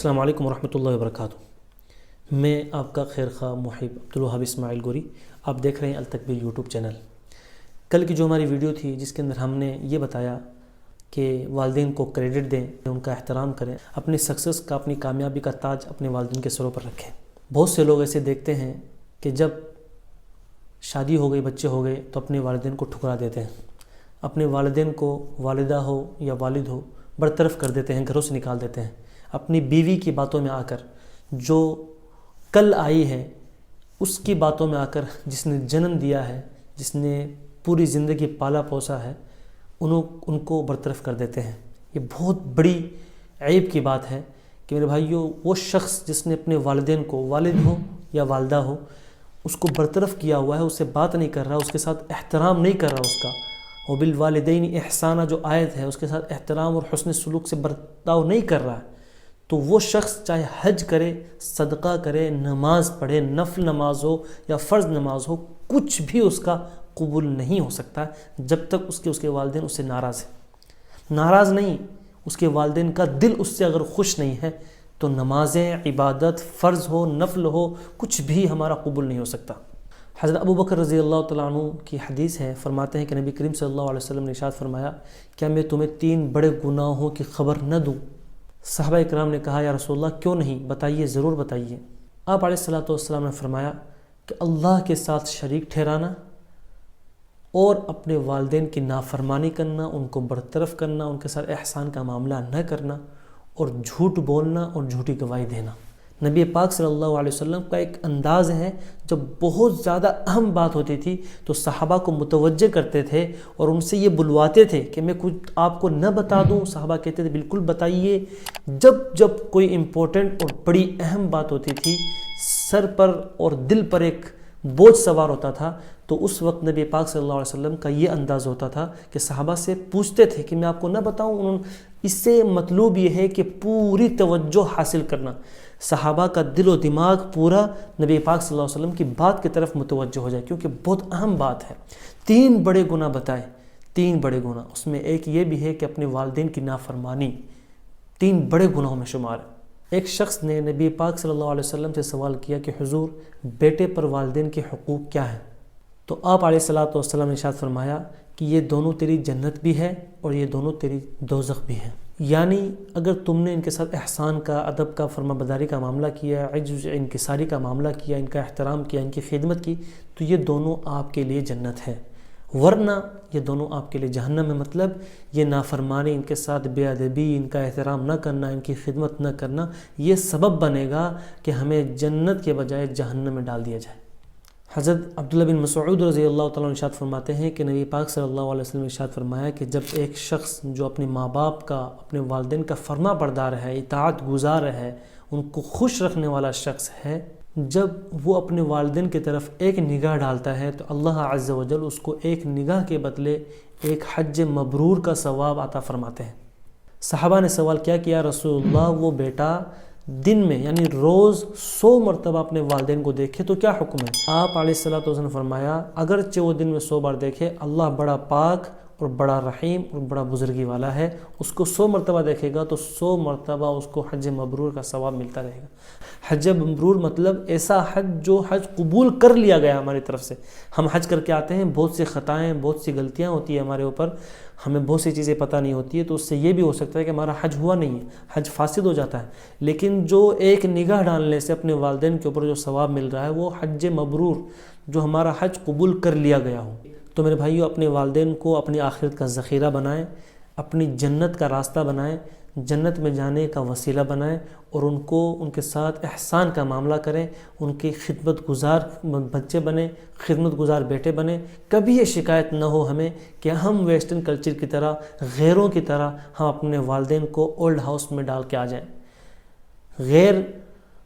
السلام علیکم ورحمۃ اللہ وبرکاتہ۔ میں آپ کا خیر خواہ محب عبدالوہاب اسماعیل گوری، آپ دیکھ رہے ہیں التکبیر یوٹیوب چینل۔ کل کی جو ہماری ویڈیو تھی جس کے اندر ہم نے یہ بتایا کہ والدین کو کریڈٹ دیں، ان کا احترام کریں، اپنی سکسس کا، اپنی کامیابی کا تاج اپنے والدین کے سروں پر رکھیں۔ بہت سے لوگ ایسے دیکھتے ہیں کہ جب شادی ہو گئی، بچے ہو گئے تو اپنے والدین کو ٹھکرا دیتے ہیں، اپنے والدین کو، والدہ ہو یا والد ہو، برطرف کر دیتے ہیں، گھروں سے نکال دیتے ہیں۔ اپنی بیوی کی باتوں میں آ کر، جو کل آئی ہے اس کی باتوں میں آ کر، جس نے جنم دیا ہے، جس نے پوری زندگی پالا پوسا ہے، ان کو برطرف کر دیتے ہیں۔ یہ بہت بڑی عیب کی بات ہے کہ میرے بھائیوں، وہ شخص جس نے اپنے والدین کو، والد ہو یا والدہ ہو، اس کو برطرف کیا ہوا ہے، اس سے بات نہیں کر رہا، اس کے ساتھ احترام نہیں کر رہا، اس کا وَبِالْوَالِدَيْنِ احسانہ جو آیت ہے اس کے ساتھ احترام اور حسن سلوک سے برتاؤ نہیں کر رہا ہے، تو وہ شخص چاہے حج کرے، صدقہ کرے، نماز پڑھے، نفل نماز ہو یا فرض نماز ہو، کچھ بھی اس کا قبول نہیں ہو سکتا جب تک اس کے والدین اس سے ناراض ہیں۔ ناراض نہیں، اس کے والدین کا دل اس سے اگر خوش نہیں ہے تو نمازیں، عبادت، فرض ہو، نفل ہو، کچھ بھی ہمارا قبول نہیں ہو سکتا۔ حضرت ابو بکر رضی اللہ تعالیٰ عنہ کی حدیث ہے، فرماتے ہیں کہ نبی کریم صلی اللہ علیہ وسلم نے ارشاد فرمایا، کیا میں تمہیں 3 بڑے گناہوں کی خبر نہ دوں؟ صحابہ اکرام نے کہا، یا رسول اللہ کیوں نہیں، بتائیے، ضرور بتائیے۔ آپ علیہ السلام نے فرمایا کہ اللہ کے ساتھ شریک ٹھہرانا اور اپنے والدین کی نافرمانی کرنا، ان کو برطرف کرنا، ان کے ساتھ احسان کا معاملہ نہ کرنا، اور جھوٹ بولنا اور جھوٹی گواہی دینا۔ نبی پاک صلی اللہ علیہ وسلم کا ایک انداز ہے، جب بہت زیادہ اہم بات ہوتی تھی تو صحابہ کو متوجہ کرتے تھے اور ان سے یہ بلواتے تھے کہ میں کچھ آپ کو نہ بتا دوں؟ صحابہ کہتے تھے بالکل بتائیے۔ جب کوئی امپورٹنٹ اور بڑی اہم بات ہوتی تھی، سر پر اور دل پر ایک بوجھ سوار ہوتا تھا، تو اس وقت نبی پاک صلی اللہ علیہ وسلم کا یہ انداز ہوتا تھا کہ صحابہ سے پوچھتے تھے کہ میں آپ کو نہ بتاؤں؟ اس سے مطلوب یہ ہے کہ پوری توجہ حاصل کرنا، صحابہ کا دل و دماغ پورا نبی پاک صلی اللہ علیہ وسلم کی بات کی طرف متوجہ ہو جائے، کیونکہ بہت اہم بات ہے۔ 3 بڑے گناہ بتائے، 3 بڑے گناہ، اس میں ایک یہ بھی ہے کہ اپنے والدین کی نافرمانی 3 بڑے گناہوں میں شمار ہے۔ ایک شخص نے نبی پاک صلی اللہ علیہ وسلم سے سوال کیا کہ حضور، بیٹے پر والدین کے حقوق کیا ہیں؟ تو آپ علیہ السلام نے ارشاد فرمایا کہ یہ دونوں تیری جنت بھی ہے اور یہ دونوں تیری دوزخ بھی ہیں۔ یعنی اگر تم نے ان کے ساتھ احسان کا، ادب کا، فرما برداری کا معاملہ کیا، عجز انکساری کا معاملہ کیا، ان کا احترام کیا، ان کی خدمت کی، تو یہ دونوں آپ کے لیے جنت ہے، ورنہ یہ دونوں آپ کے لیے جہنم ہے۔ مطلب یہ نافرمانی، ان کے ساتھ بے ادبی، ان کا احترام نہ کرنا، ان کی خدمت نہ کرنا، یہ سبب بنے گا کہ ہمیں جنت کے بجائے جہنم میں ڈال دیا جائے۔ حضرت عبداللہ بن مسعود رضی اللہ تعالیٰ عنہ ارشاد فرماتے ہیں کہ نبی پاک صلی اللہ علیہ وسلم نے ارشاد فرمایا کہ جب ایک شخص جو اپنے ماں باپ کا، اپنے والدین کا فرما بردار ہے، اطاعت گزار ہے، ان کو خوش رکھنے والا شخص ہے، جب وہ اپنے والدین کی طرف ایک نگاہ ڈالتا ہے تو اللہ عز و جل اس کو ایک نگاہ کے بدلے ایک حج مبرور کا ثواب عطا فرماتے ہیں۔ صحابہ نے سوال کیا کہ یا رسول اللہ، وہ بیٹا دن میں یعنی روز 100 مرتبہ اپنے والدین کو دیکھے تو کیا حکم ہے؟ آپ علیہ السلام نے فرمایا، اگرچہ وہ دن میں 100 بار دیکھے، اللہ بڑا پاک اور بڑا رحیم اور بڑا بزرگی والا ہے، اس کو 100 مرتبہ دیکھے گا تو 100 مرتبہ اس کو حج مبرور کا ثواب ملتا رہے گا۔ حج مبرور مطلب ایسا حج جو حج قبول کر لیا گیا ہماری طرف سے۔ ہم حج کر کے آتے ہیں، بہت سی خطائیں، بہت سی غلطیاں ہوتی ہیں ہمارے اوپر، ہمیں بہت سی چیزیں پتہ نہیں ہوتی ہے، تو اس سے یہ بھی ہو سکتا ہے کہ ہمارا حج ہوا نہیں ہے، حج فاسد ہو جاتا ہے۔ لیکن جو ایک نگاہ ڈالنے سے اپنے والدین کے اوپر جو ثواب مل رہا ہے، وہ حج مبرور، جو ہمارا حج قبول کر لیا گیا ہو۔ تو میرے بھائیو، اپنے والدین کو اپنی آخرت کا ذخیرہ بنائیں، اپنی جنت کا راستہ بنائیں، جنت میں جانے کا وسیلہ بنائیں، اور ان کے ساتھ احسان کا معاملہ کریں، ان کی خدمت گزار بچے بنیں، خدمت گزار بیٹے بنیں۔ کبھی یہ شکایت نہ ہو ہمیں کہ ہم ویسٹرن کلچر کی طرح، غیروں کی طرح ہم اپنے والدین کو اولڈ ہاؤس میں ڈال کے آ جائیں۔ غیر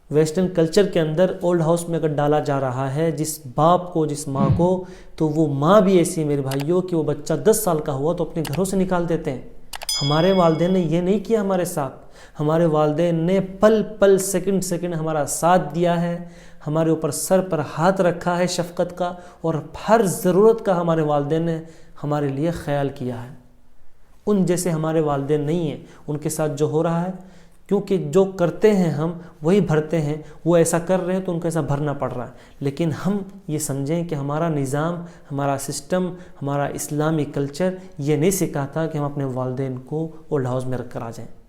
ویسٹرن کلچر کے اندر اولڈ ہاؤس میں اگر ڈالا جا رہا ہے جس باپ کو، جس ماں کو، تو وہ ماں بھی ایسی ہے میرے بھائیوں کہ وہ بچہ 10 سال کا ہوا تو اپنے گھروں سے نکال دیتے ہیں۔ ہمارے والدین نے یہ نہیں کیا ہمارے ساتھ، ہمارے والدین نے پل پل، سیکنڈ ہمارا ساتھ دیا ہے، ہمارے اوپر سر پر ہاتھ رکھا ہے شفقت کا، اور ہر ضرورت کا ہمارے والدین نے ہمارے لیے خیال کیا ہے۔ ان جیسے ہمارے والدین نہیں ہیں، ان کے ساتھ جو ہو رہا ہے کیونکہ جو کرتے ہیں ہم وہی بھرتے ہیں، وہ ایسا کر رہے ہیں تو ان کو ایسا بھرنا پڑ رہا ہے۔ لیکن ہم یہ سمجھیں کہ ہمارا نظام، ہمارا سسٹم، ہمارا اسلامی کلچر یہ نہیں سکھاتا کہ ہم اپنے والدین کو اولڈ ہاؤس میں رکھ کر آ جائیں۔